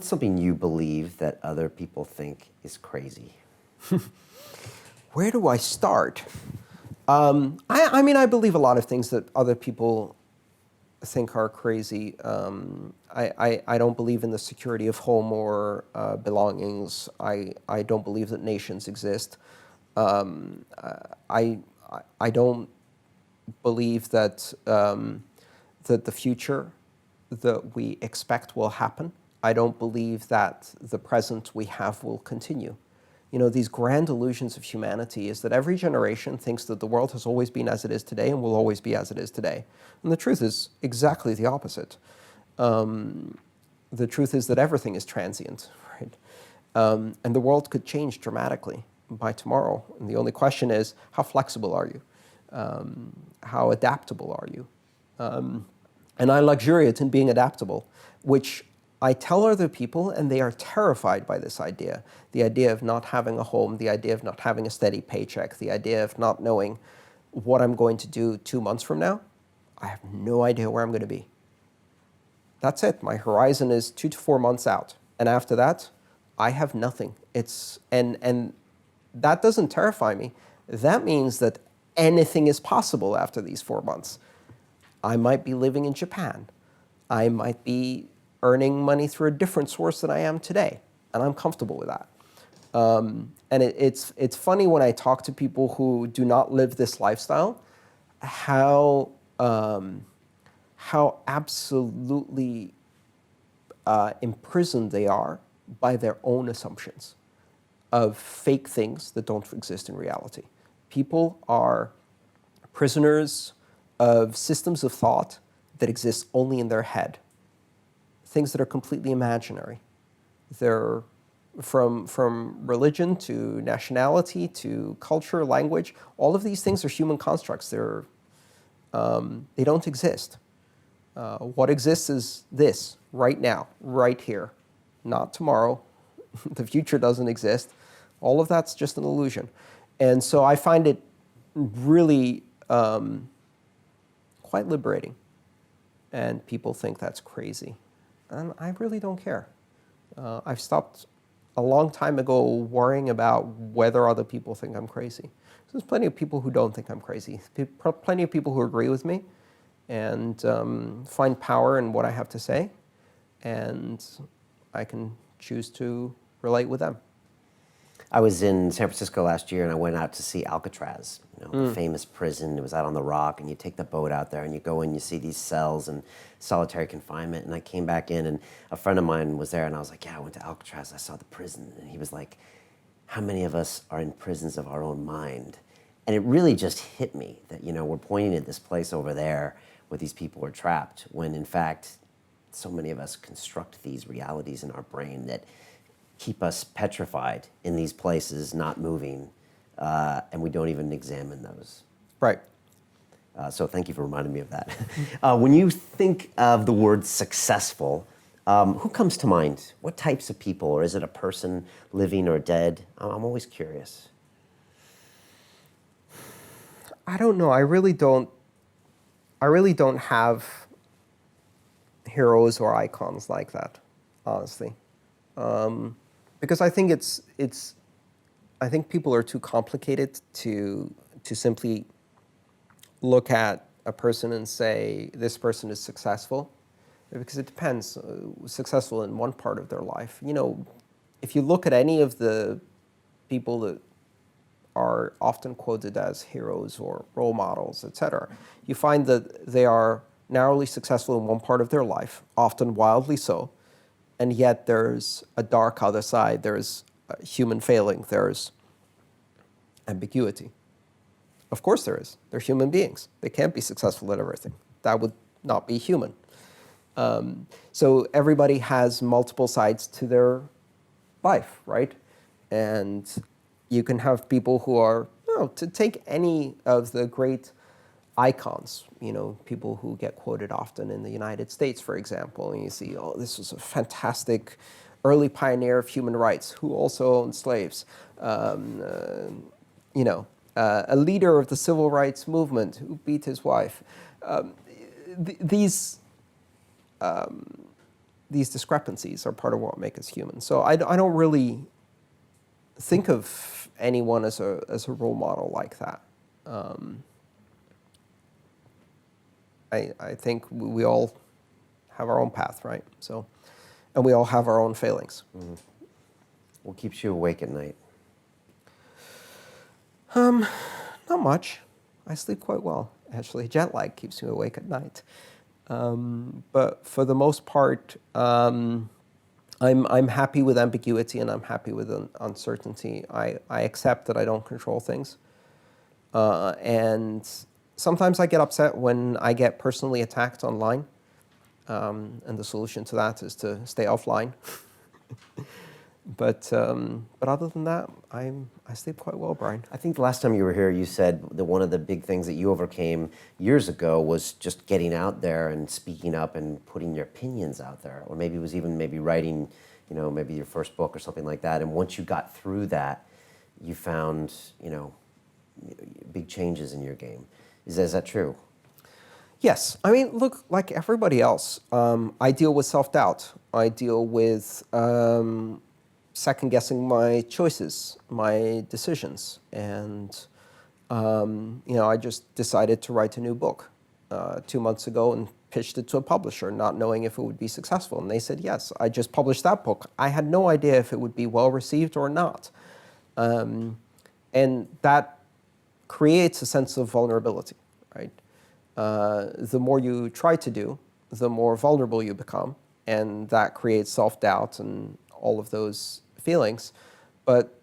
What's something you believe that other people think is crazy? Where do I start? I mean, I believe a lot of things that other people think are crazy. I don't believe in the security of home or belongings. I don't believe that nations exist. Um, I, I don't believe that that the future that we expect will happen. I don't believe that the present we have will continue. You know, these grand illusions of humanity is that every generation thinks that the world has always been as it is today and will always be as it is today. And the truth is exactly the opposite. The truth is that everything is transient, right? And the world could change dramatically by tomorrow. And the only question is, how flexible are you? How adaptable are you? And I luxuriate in being adaptable, which I tell other people, and they are terrified by this idea. The idea of not having a home, the idea of not having a steady paycheck, the idea of not knowing what I'm going to do 2 months from now. I have no idea where I'm going to be. That's it. My horizon is 2 to 4 months out. And after that, I have nothing. And that doesn't terrify me. That means that anything is possible after these 4 months. I might be living in Japan. I might be earning money through a different source than I am today, and I'm comfortable with that. And it's funny when I talk to people who do not live this lifestyle, how absolutely imprisoned they are by their own assumptions of fake things that don't exist in reality. People are prisoners of systems of thought that exist only in their head, things that are completely imaginary. They're from religion to nationality to culture, language. All of these things are human constructs. They don't exist. What exists is this, right now, right here, not tomorrow. The future doesn't exist. All of that's just an illusion. And so I find it really quite liberating. And people think that's crazy. And I really don't care. I've stopped a long time ago worrying about whether other people think I'm crazy. There's plenty of people who don't think I'm crazy. Plenty of people who agree with me and find power in what I have to say. And I can choose to relate with them. I was in San Francisco last year, and I went out to see Alcatraz, the famous prison. It was out on the rock, and you take the boat out there, and you go in, you see these cells and solitary confinement. And I came back in, and a friend of mine was there, and I was like, yeah, I went to Alcatraz, I saw the prison. And he was like, how many of us are in prisons of our own mind? And it really just hit me that, we're pointing at this place over there where these people are trapped, when in fact, so many of us construct these realities in our brain that keep us petrified in these places, not moving, and we don't even examine those. Right. So thank you for reminding me of that. When you think of the word successful, who comes to mind? What types of people, or is it a person living or dead? I'm always curious. I don't know. I really don't have heroes or icons like that, honestly. Because I think I think people are too complicated to simply look at a person and say this person is successful, because it depends. Successful in one part of their life. If you look at any of the people that are often quoted as heroes or role models, etc., you find that they are narrowly successful in one part of their life, often wildly so. And yet there's a dark other side. There's human failing. There's ambiguity. Of course there is. They're human beings. They can't be successful at everything. That would not be human. So everybody has multiple sides to their life, right? And you can have people who are, to take any of the great icons, people who get quoted often in the United States, for example, and you see, this was a fantastic early pioneer of human rights who also owned slaves, a leader of the civil rights movement who beat his wife. These these discrepancies are part of what make us human. So I don't really think of anyone as a role model like that. I think we all have our own path, right? So, and we all have our own failings. Mm-hmm. What keeps you awake at night? Not much. I sleep quite well, actually. Jet lag keeps me awake at night. But for the most part, I'm happy with ambiguity and I'm happy with uncertainty. I accept that I don't control things. And sometimes I get upset when I get personally attacked online. And the solution to that is to stay offline. But other than that, I sleep quite well, Brian. I think the last time you were here, you said that one of the big things that you overcame years ago was just getting out there and speaking up and putting your opinions out there. Or maybe it was even maybe writing, maybe your first book or something like that. And once you got through that, you found, big changes in your game. Is that true? Yes. I mean, look, like everybody else, I deal with self-doubt. I deal with second-guessing my choices, my decisions. And, I just decided to write a new book 2 months ago and pitched it to a publisher, not knowing if it would be successful. And they said, yes. I just published that book. I had no idea if it would be well-received or not. And that creates a sense of vulnerability, right? The more you try to do, the more vulnerable you become. And that creates self-doubt and all of those feelings. But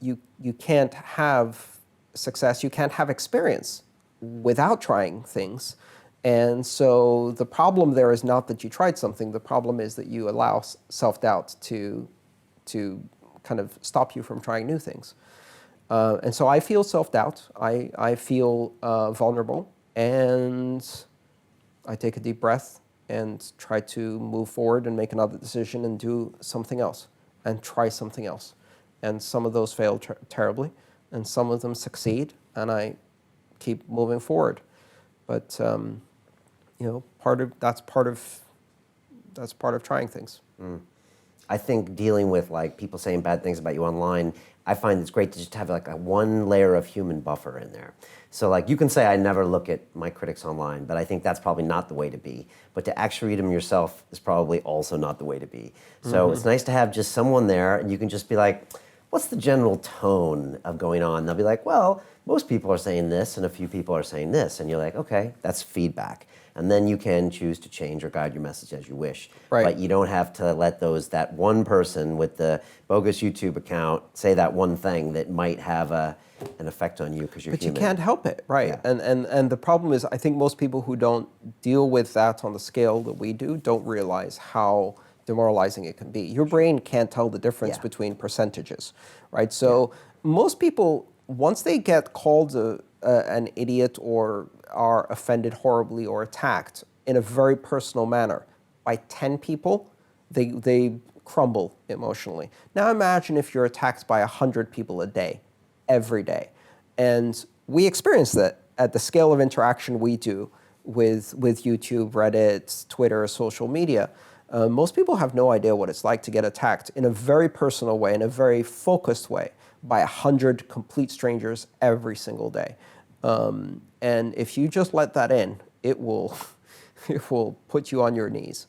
you can't have success, you can't have experience without trying things. And so the problem there is not that you tried something, the problem is that you allow self-doubt to kind of stop you from trying new things. And so I feel self-doubt, I feel vulnerable, and I take a deep breath and try to move forward and make another decision and do something else and try something else. And some of those fail terribly, and some of them succeed, and I keep moving forward. But that's part of trying things. Mm. I think dealing with people saying bad things about you online, I find it's great to just have a one layer of human buffer in there. So you can say I never look at my critics online, but I think that's probably not the way to be. But to actually read them yourself is probably also not the way to be. So It's nice to have just someone there, and you can just be like, what's the general tone of going on? And they'll be like, well, most people are saying this, and a few people are saying this. And you're like, okay, that's feedback. And then you can choose to change or guide your message as you wish. Right. But you don't have to let that one person with the bogus YouTube account say that one thing that might have an effect on you because you're human. But you can't help it, right? Yeah. And the problem is, I think most people who don't deal with that on the scale that we do don't realize how demoralizing it can be. Your brain can't tell the difference between percentages, right? So most people, once they get called an idiot or are offended horribly or attacked in a very personal manner by 10 people, they crumble emotionally. Now imagine if you're attacked by 100 people a day, every day. And we experience that at the scale of interaction we do with YouTube, Reddit, Twitter, social media. Most people have no idea what it's like to get attacked in a very personal way, in a very focused way, by 100 complete strangers every single day. And if you just let that in, it will put you on your knees.